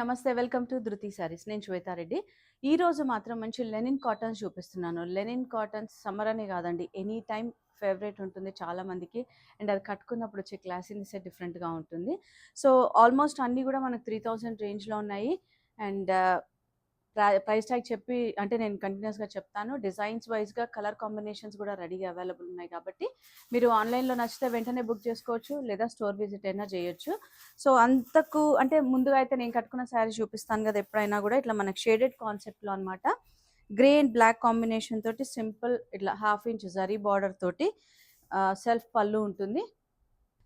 నమస్తే. Welcome to ధృతి సారీస్. నేను శ్వేతారెడ్డి. ఈరోజు మాత్రం మంచి లెనిన్ కాటన్స్ చూపిస్తున్నాను. లెనిన్ కాటన్స్ సమ్మర్ అనే కాదండి, ఎనీ టైమ్ ఫేవరెట్ ఉంటుంది చాలా మందికి. అండ్ అది కట్టుకున్నప్పుడు వచ్చే క్లాసీనెస్ డిఫరెంట్గా ఉంటుంది. సో ఆల్మోస్ట్ అన్నీ కూడా మనకు 3000 రేంజ్లో ఉన్నాయి. అండ్ ప్రైస్ ట్యాగ్ చెప్పి అంటే నేను కంటిన్యూస్గా చెప్తాను. డిజైన్స్ వైజ్గా కలర్ కాంబినేషన్స్ కూడా రెడీగా అవైలబుల్ ఉన్నాయి కాబట్టి మీరు ఆన్లైన్లో నచ్చితే వెంటనే బుక్ చేసుకోవచ్చు, లేదా స్టోర్ విజిట్ అయినా చేయొచ్చు. సో అంతకు అంటే ముందుగా అయితే నేను కట్టుకున్న శారీ చూపిస్తాను కదా, ఎప్పుడైనా కూడా ఇట్లా మనకు షేడెడ్ కాన్సెప్ట్లో అనమాట. గ్రే అండ్ బ్లాక్ కాంబినేషన్ తోటి సింపుల్ ఇట్లా 1/2 ఇంచ్ జరీ బార్డర్ తోటి సెల్ఫ్ పళ్ళు ఉంటుంది.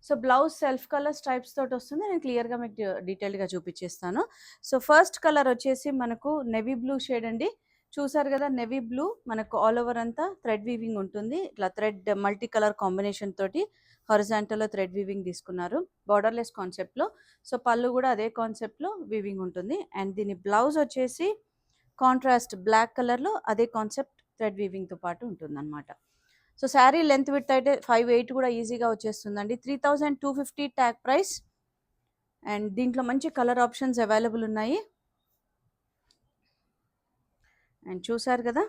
So blouse self colour stripes తోటి వస్తుంది. నేను క్లియర్గా మీకు డీటెయిల్డ్గా చూపించేస్తాను. సో ఫస్ట్ కలర్ వచ్చేసి మనకు నెవీ బ్లూ షేడ్ అండి. చూసారు కదా, నెవీ బ్లూ మనకు ఆల్ ఓవర్ అంతా థ్రెడ్ వీవింగ్ ఉంటుంది. ఇట్లా థ్రెడ్ మల్టీ కలర్ కాంబినేషన్ తోటి హారిజాంటల్లో థ్రెడ్ వీవింగ్ తీసుకున్నారు బార్డర్లెస్ కాన్సెప్ట్లో. సో పళ్ళు కూడా అదే కాన్సెప్ట్లో వీవింగ్ ఉంటుంది. అండ్ దీని బ్లౌజ్ వచ్చేసి కాంట్రాస్ట్ బ్లాక్ కలర్లో అదే కాన్సెప్ట్ థ్రెడ్ వీవింగ్తో పాటు ఉంటుందన్నమాట. సో శారీ లెంత్ విడ్త్ అయితే 5'8" కూడా ఈజీగా వచ్చేస్తుందండి. 3250 ట్యాగ్ ప్రైస్. అండ్ దీంట్లో మంచి కలర్ ఆప్షన్స్ అవైలబుల్ ఉన్నాయి. అండ్ చూసారు కదా,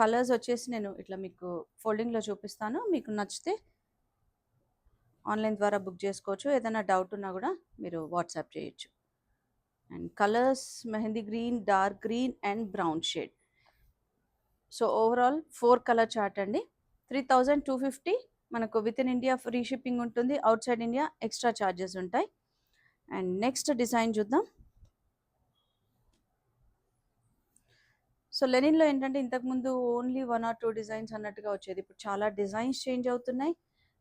కలర్స్ వచ్చేసి నేను ఇట్లా మీకు ఫోల్డింగ్లో చూపిస్తాను. మీకు నచ్చితే ఆన్లైన్ ద్వారా బుక్ చేసుకోవచ్చు. ఏదైనా డౌట్ ఉన్నా కూడా మీరు వాట్సాప్ చేయొచ్చు. And colours mehndi green, dark green and brown shade. So overall 4 colour chart అండి. 3250 మనకు with in India free shipping ఉంటుంది. Outside India extra charges ఉంటాయి. అండ్ నెక్స్ట్ డిజైన్ చూద్దాం. సో లెనిన్లో ఏంటంటే ఇంతకుముందు ఓన్లీ 1 or 2 డిజైన్స్ అన్నట్టుగా వచ్చేది. ఇప్పుడు చాలా డిజైన్స్ చేంజ్ అవుతున్నాయి.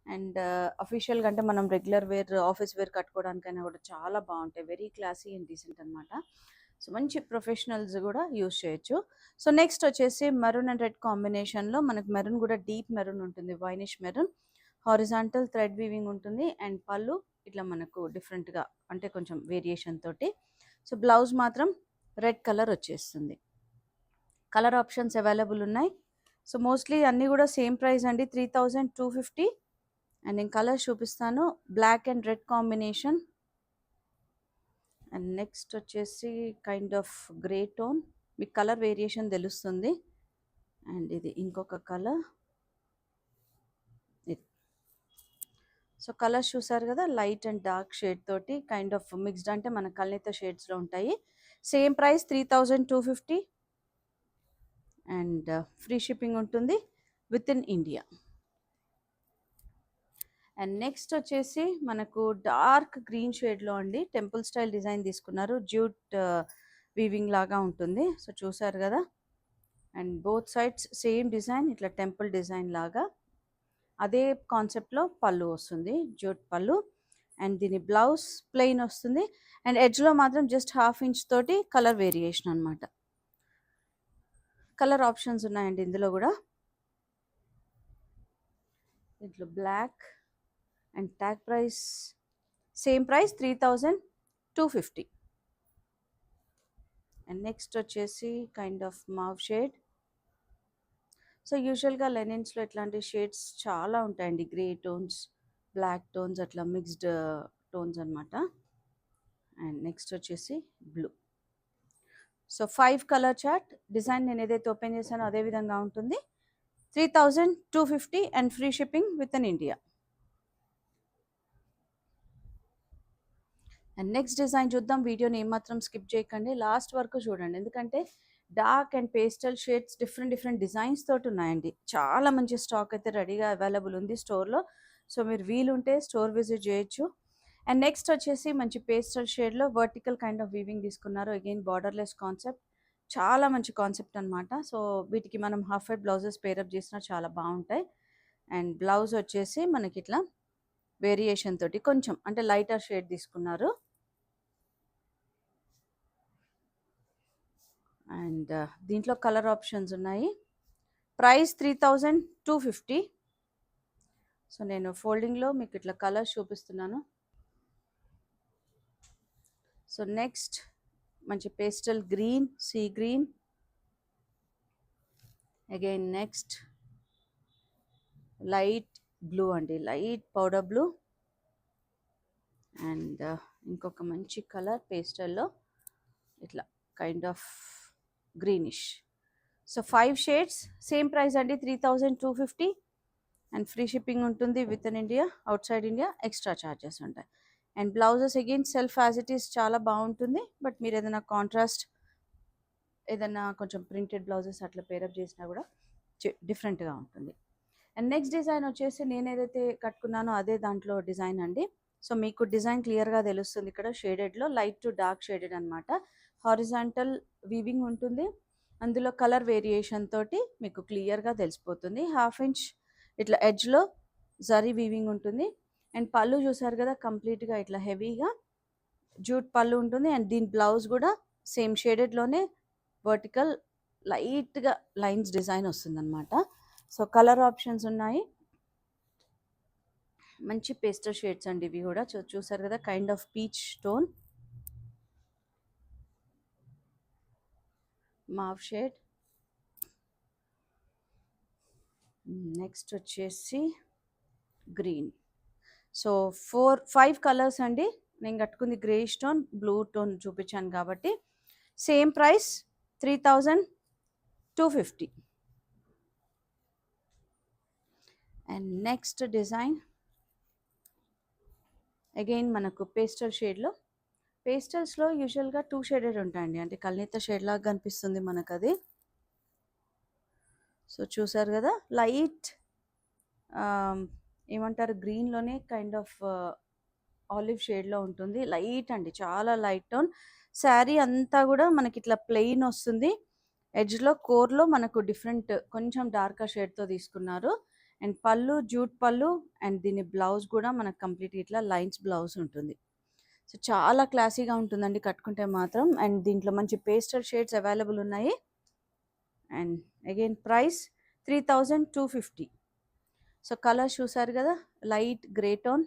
అండ్ అఫీషియల్గా అంటే మనం రెగ్యులర్ వేర్, ఆఫీస్ వేర్ కట్టుకోవడానికైనా కూడా చాలా బాగుంటాయి. వెరీ క్లాసీ అండ్ డీసెంట్ అనమాట. సో మంచి ప్రొఫెషనల్స్ కూడా యూస్ చేయొచ్చు. సో నెక్స్ట్ వచ్చేసి మెరూన్ అండ్ రెడ్ కాంబినేషన్లో మనకు మెరూన్ కూడా డీప్ మెరూన్ ఉంటుంది, winish maroon. Horizontal thread weaving ఉంటుంది. అండ్ పళ్ళు ఇట్లా మనకు డిఫరెంట్గా అంటే కొంచెం వేరియేషన్ తోటి. సో బ్లౌజ్ మాత్రం రెడ్ కలర్ వచ్చేస్తుంది. కలర్ ఆప్షన్స్ అవైలబుల్ ఉన్నాయి. సో మోస్ట్లీ అన్నీ కూడా సేమ్ ప్రైస్ అండి, 3250. అండ్ నేను కలర్ చూపిస్తాను. Black and red combination. And next వచ్చేసి కైండ్ ఆఫ్ గ్రే టోన్, మీకు కలర్ వేరియేషన్ తెలుస్తుంది. అండ్ ఇది ఇంకొక కలర్. ఇది సో కలర్స్ చూసారు కదా, లైట్ అండ్ డార్క్ షేడ్ తోటి కైండ్ ఆఫ్ మిక్స్డ్, అంటే మన కల్నేత షేడ్స్లో ఉంటాయి. Same price 3250. And free shipping ఉంటుంది with in India. And next వచ్చేసి మనకు డార్క్ గ్రీన్ షేడ్లో అండి టెంపుల్ స్టైల్ డిజైన్ తీసుకున్నారు. జ్యూట్ వీవింగ్ లాగా ఉంటుంది. సో చూసారు కదా, and both sides same design, ఇట్లా టెంపుల్ డిజైన్ లాగా అదే కాన్సెప్ట్లో పళ్ళు వస్తుంది, జ్యూట్ పళ్ళు. అండ్ దీని బ్లౌజ్ ప్లెయిన్ వస్తుంది. అండ్ ఎడ్జ్లో మాత్రం జస్ట్ 1/2 ఇంచ్ తోటి కలర్ వేరియేషన్ అనమాట. కలర్ ఆప్షన్స్ ఉన్నాయండి ఇందులో కూడా. ఇంట్లో black and tag price same price 3250. And next వచ్చేసి kind of mauve shade. So యూజువల్గా లెనిన్స్లో ఇట్లాంటి షేడ్స్ చాలా ఉంటాయండి, గ్రే టోన్స్, బ్లాక్ టోన్స్, అట్లా మిక్స్డ్ టోన్స్ అనమాట. అండ్ నెక్స్ట్ వచ్చేసి blue. So 5 colour chart. Design నేను ఏదైతే ఓపెన్ చేశానో అదే విధంగా ఉంటుంది. 3250 and free shipping with in India. And next design చూద్దాం. వీడియోని ఏమాత్రం స్కిప్ చేయకండి, లాస్ట్ వరకు చూడండి. ఎందుకంటే dark and pastel shades, different designs తోటి ఉన్నాయండి. చాలా మంచి స్టాక్ అయితే రెడీగా అవైలబుల్ ఉంది స్టోర్లో. సో మీరు వీలుంటే స్టోర్ విజిట్ చేయొచ్చు. అండ్ నెక్స్ట్ వచ్చేసి మంచి పేస్టల్ షేడ్లో వర్టికల్ కైండ్ ఆఫ్ వీవింగ్ తీసుకున్నారు. అగైన్ బార్డర్లెస్ కాన్సెప్ట్, చాలా మంచి కాన్సెప్ట్ అనమాట. సో వీటికి మనం హాఫ్ వైట్ బ్లౌజెస్ పేరప్ చేసినా చాలా బాగుంటాయి. అండ్ బ్లౌజ్ వచ్చేసి మనకి ఇట్లా వేరియేషన్ తోటి కొంచెం అంటే లైటర్ షేడ్ తీసుకున్నారు. అండ్ దీంట్లో కలర్ ఆప్షన్స్ ఉన్నాయి. ప్రైస్ 3250. సో నేను ఫోల్డింగ్లో మీకు ఇట్లా కలర్స్ చూపిస్తున్నాను. సో నెక్స్ట్ మంచి pastel green, sea green. Again next light blue అండి, లైట్ పౌడర్ బ్లూ. అండ్ ఇంకొక మంచి కలర్ పేస్టల్లో ఇట్లా kind of greenish. So 5 shades, same price అండి 3250. అండ్ ఫ్రీ షిప్పింగ్ ఉంటుంది with in India, outside India extra charges ఉంటాయి. And blouses again self as it is చాలా బాగుంటుంది. బట్ మీరు ఏదైనా కాంట్రాస్ట్, ఏదైనా కొంచెం ప్రింటెడ్ బ్లౌజెస్ అట్లా పేరప్ చేసినా కూడా డిఫరెంట్గా ఉంటుంది. అండ్ నెక్స్ట్ డిజైన్ వచ్చేసి నేను ఏదైతే కట్టుకున్నానో అదే దాంట్లో డిజైన్ అండి. సో మీకు డిజైన్ క్లియర్గా తెలుస్తుంది ఇక్కడ షేడెడ్లో, లైట్ టు డార్క్ షేడెడ్ అనమాట. హారిజాంటల్ వీవింగ్ ఉంటుంది, అందులో కలర్ వేరియేషన్ తోటి మీకు క్లియర్గా తెలిసిపోతుంది. 1/2 ఇంచ్ ఇట్లా ఎడ్జ్లో జరీ వీవింగ్ ఉంటుంది. అండ్ పళ్ళు చూసారు కదా కంప్లీట్గా ఇట్లా హెవీగా జూట్ పళ్ళు ఉంటుంది. అండ్ దీని బ్లౌజ్ కూడా సేమ్ షేడెడ్లోనే వర్టికల్ లైట్గా లైన్స్ డిజైన్ వస్తుందన్నమాట. సో కలర్ ఆప్షన్స్ ఉన్నాయి, మంచి పేస్టల్ షేడ్స్ అండి ఇవి కూడా. చూసారు కదా kind of peach tone, mauve shade. Next వచ్చేసి గ్రీన్. సో 5 కలర్స్ అండి. నేను కట్టుకుంది గ్రే టోన్, బ్లూ టోన్ చూపించాను కాబట్టి same price 3250. And next design again మనకు పేస్టల్ షేడ్లో. పేస్టల్స్లో యూజువల్గా 2 షేడెడ్ ఉంటాయండి, అంటే కల్నేత షేడ్ లాగా కనిపిస్తుంది మనకు అది. సో చూసారు కదా లైట్ ఏమంటారు గ్రీన్లోనే కైండ్ ఆఫ్ ఆలివ్ షేడ్లో ఉంటుంది. లైట్ అండి, చాలా లైట్ టోన్. శారీ అంతా కూడా మనకి ఇట్లా ప్లెయిన్ వస్తుంది. ఎడ్జ్లో కోర్లో మనకు డిఫరెంట్ కొంచెం డార్కర్ షేడ్తో తీసుకున్నారు. అండ్ పళ్ళు జూట్ పళ్ళు, అండ్ దీని బ్లౌజ్ కూడా మనకు కంప్లీట్ ఇట్లా లైన్స్ బ్లౌజ్ ఉంటుంది. సో చాలా క్లాసీగా ఉంటుందండి కట్టుకుంటే మాత్రం. అండ్ దీంట్లో మంచి పేస్టల్ షేడ్స్ అవైలబుల్ ఉన్నాయి. And again price 3250. So colour చూసారు కదా light grey tone,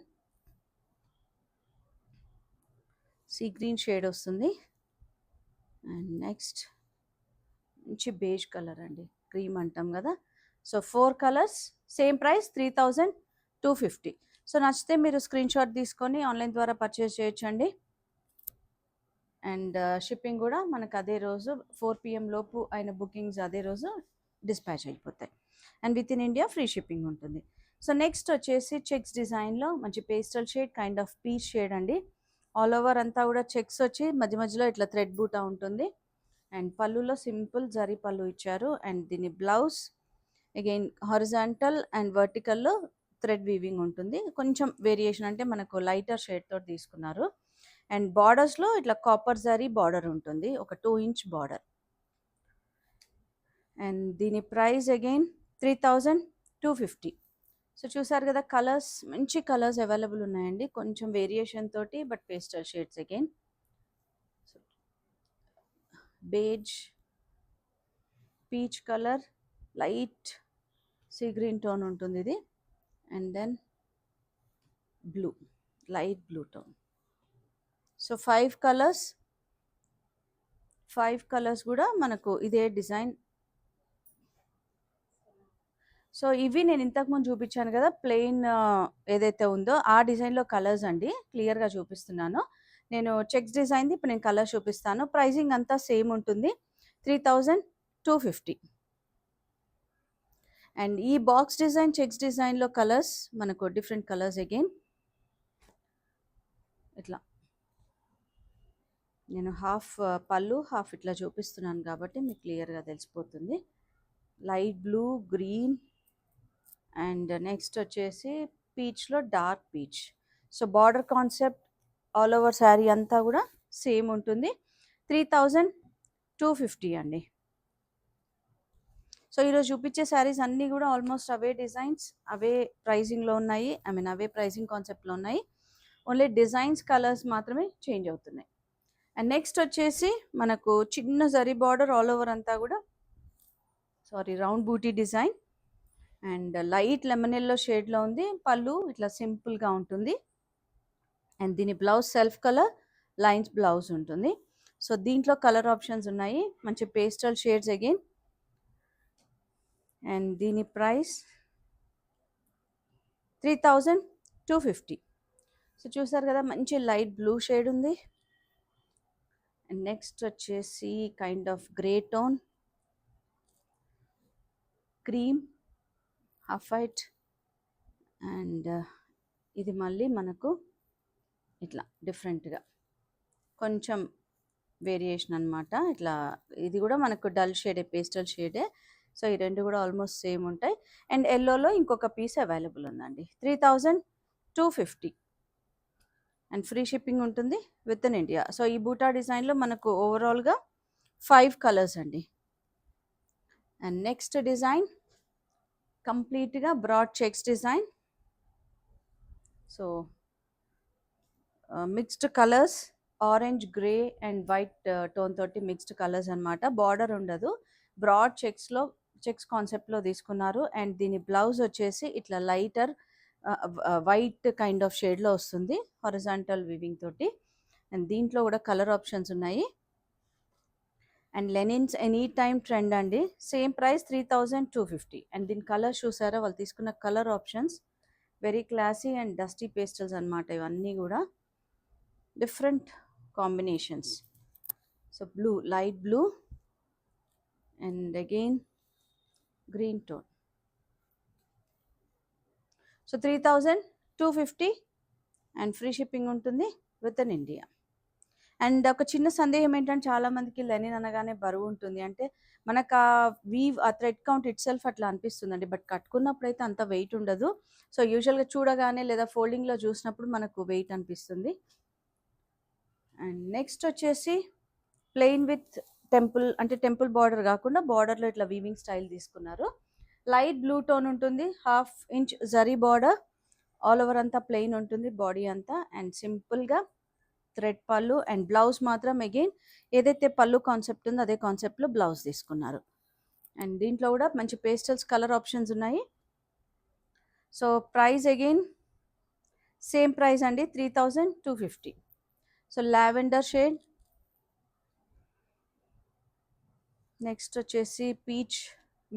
sea green shade వస్తుంది. అండ్ నెక్స్ట్ మంచి బేజ్ కలర్ అండి, క్రీమ్ అంటాం కదా. So 4 colours, same price 3250. So నచ్చితే మీరు స్క్రీన్ షాట్ తీసుకొని ఆన్లైన్ ద్వారా పర్చేస్ చేయొచ్చండి. అండ్ షిప్పింగ్ కూడా మనకు అదే రోజు 4 PM లోపు అయిన బుకింగ్స్ అదే రోజు డిస్పాచ్ అయిపోతాయి. And with in India free shipping ఉంటుంది. సో నెక్స్ట్ వచ్చేసి చెక్స్ డిజైన్లో మంచి pastel shade, kind of peach shade అండి. ఆల్ ఓవర్ అంతా కూడా చెక్స్ వచ్చి మధ్య మధ్యలో ఇట్లా థ్రెడ్ బూటా ఉంటుంది. అండ్ పళ్ళులో సింపుల్ జరీ పళ్ళు ఇచ్చారు. అండ్ దీని బ్లౌజ్ అగైన్ హారిజాంటల్ అండ్ వర్టికల్లో థ్రెడ్ వీవింగ్ ఉంటుంది. కొంచెం వేరియేషన్ అంటే మనకు లైటర్ షేడ్ తోటి తీసుకున్నారు. అండ్ బార్డర్స్లో ఇట్లా కాపర్ జరీ బార్డర్ ఉంటుంది, ఒక 2 ఇంచ్ బార్డర్. అండ్ దీని ప్రైస్ అగైన్ 3250. సో చూసారు కదా కలర్స్, మంచి కలర్స్ అవైలబుల్ ఉన్నాయండి, కొంచెం వేరియేషన్ తోటి, but pastel shades again. Beige, peach colour, light sea green tone ఉంటుంది ఇది. And then blue, light blue tone. So 5 colours, 5 colours కూడా మనకు ఇదే డిజైన్. సో ఇవి నేను ఇంతకుముందు చూపించాను కదా ప్లెయిన్ ఏదైతే ఉందో ఆ డిజైన్లో కలర్స్ అండి, క్లియర్గా చూపిస్తున్నాను. నేను చెక్స్ డిజైన్ది ఇప్పుడు నేను కలర్ చూపిస్తాను. ప్రైజింగ్ అంతా సేమ్ ఉంటుంది, 3250. అండ్ ఈ బాక్స్ డిజైన్ చెక్స్ డిజైన్లో కలర్స్ మనకు డిఫరెంట్ కలర్స్ అగైన్. ఇట్లా నేను హాఫ్ పళ్ళు హాఫ్ ఇట్లా చూపిస్తున్నాను కాబట్టి మీకు క్లియర్గా తెలిసిపోతుంది. Light blue, green, and next వచ్చేసి పీచ్లో dark peach. So border concept all over sari అంతా కూడా సేమ్ ఉంటుంది, 3250 అండి. సో ఈరోజు చూపించే శారీస్ అన్నీ కూడా ఆల్మోస్ట్ అవే డిజైన్స్, అవే ప్రైజింగ్లో ఉన్నాయి, అవే ప్రైజింగ్ కాన్సెప్ట్లో ఉన్నాయి. ఓన్లీ డిజైన్స్ కలర్స్ మాత్రమే చేంజ్ అవుతున్నాయి. అండ్ నెక్స్ట్ వచ్చేసి మనకు చిన్న జరీ బార్డర్ ఆల్ ఓవర్ అంతా కూడా round buti design. And light lemon yellow షేడ్లో ఉంది. పళ్ళు ఇట్లా సింపుల్గా ఉంటుంది. అండ్ దీని blouse self colour lines blouse ఉంటుంది. సో దీంట్లో కలర్ ఆప్షన్స్ ఉన్నాయి, మంచి పేస్టల్ షేడ్స్ అగైన్. అండ్ దీని ప్రైస్ 3250. సో చూసారు కదా, మంచి లైట్ బ్లూ షేడ్ ఉంది. అండ్ నెక్స్ట్ వచ్చేసి kind of grey tone, cream, half white, and ఇది మళ్ళీ మనకు ఇట్లా డిఫరెంట్గా కొంచెం వేరియేషన్ అనమాట. ఇట్లా ఇది కూడా మనకు డల్ షేడే, పేస్టల్ షేడే. సో ఈ రెండు కూడా ఆల్మోస్ట్ సేమ్ ఉంటాయి. అండ్ ఎల్లోలో ఇంకొక పీస్ అవైలబుల్ ఉందండి. 3250 అండ్ ఫ్రీ షిప్పింగ్ ఉంటుంది విత్ ఇన్ ఇండియా. సో ఈ బూటా డిజైన్లో మనకు ఓవరాల్గా 5 కలర్స్ అండి. అండ్ నెక్స్ట్ డిజైన్ కంప్లీట్గా broad checks design. So mixed colours, orange, grey and white tone తోటి మిక్స్డ్ కలర్స్ అనమాట. బార్డర్ ఉండదు, బ్రాడ్ చెక్స్లో, చెక్స్ కాన్సెప్ట్లో తీసుకున్నారు. అండ్ దీని బ్లౌజ్ వచ్చేసి ఇట్లా లైటర్ వైట్ కైండ్ ఆఫ్ షేడ్లో వస్తుంది హారిజాంటల్ వీవింగ్ తోటి. అండ్ దీంట్లో కూడా కలర్ ఆప్షన్స్ ఉన్నాయి. And linens any time trend అండి. Same price 3250. అండ్ దీని కలర్ చూసారా, వాళ్ళు తీసుకున్న colour options very classy and dusty pastels అనమాట. ఇవన్నీ కూడా different combinations. So blue, light blue and again green tone. So 3250 and free shipping ఉంటుంది విత్ ఇన్ ఇండియా. అండ్ ఒక చిన్న సందేహం ఏంటంటే, చాలామందికి లెనిన్ అనగానే బరువు ఉంటుంది. అంటే మనకు ఆ వీవ్, ఆ థ్రెడ్ కౌంట్ ఇట్ సెల్ఫ్ అట్లా అనిపిస్తుందండి. బట్ కట్టుకున్నప్పుడు అయితే అంత వెయిట్ ఉండదు. సో యూజువల్గా చూడగానే లేదా ఫోల్డింగ్లో చూసినప్పుడు మనకు వెయిట్ అనిపిస్తుంది. అండ్ నెక్స్ట్ వచ్చేసి ప్లెయిన్ విత్ టెంపుల్, అంటే టెంపుల్ బార్డర్ కాకుండా బార్డర్లో ఇట్లా వీవింగ్ స్టైల్ తీసుకున్నారు. లైట్ బ్లూ టోన్ ఉంటుంది, 1/2 inch zari border, all over అంతా ప్లెయిన్ ఉంటుంది బాడీ అంతా. అండ్ సింపుల్గా థ్రెడ్ పళ్ళు. అండ్ బ్లౌజ్ మాత్రం అగైన్ ఏదైతే పళ్ళు కాన్సెప్ట్ ఉందో అదే కాన్సెప్ట్లో బ్లౌజ్ తీసుకున్నారు. అండ్ దీంట్లో కూడా మంచి పేస్టల్స్ కలర్ ఆప్షన్స్ ఉన్నాయి. So price again same price అండి, 3250. సో లావెండర్ షేడ్, నెక్స్ట్ వచ్చేసి peach,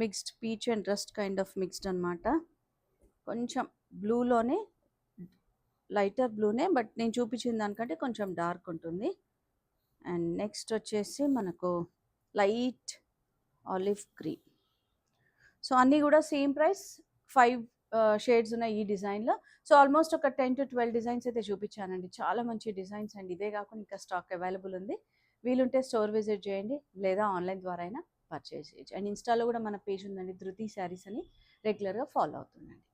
mixed peach and rust kind of mixed అనమాట. కొంచెం బ్లూలోనే, లైటర్ బ్లూనే, బట్ నేను చూపించిన దానికంటే కొంచెం డార్క్ ఉంటుంది. అండ్ నెక్స్ట్ వచ్చేసి మనకు లైట్ ఆలివ్ గ్రీన్. సో అన్నీ కూడా సేమ్ ప్రైస్, 5 షేడ్స్ ఉన్నాయి ఈ డిజైన్లో. సో ఆల్మోస్ట్ ఒక 10 to 12 డిజైన్స్ అయితే చూపించానండి. చాలా మంచి డిజైన్స్ అండి. ఇదే కాకుండా ఇంకా స్టాక్ అవైలబుల్ ఉంది. వీలుంటే స్టోర్ విజిట్ చేయండి, లేదా ఆన్లైన్ ద్వారా అయినా పర్చేస్ చేయొచ్చు. అండ్ ఇన్స్టాలో కూడా మన పేజ్ ఉందండి, ధృతి శారీస్ అని. రెగ్యులర్గా ఫాలో అవుతుందండి.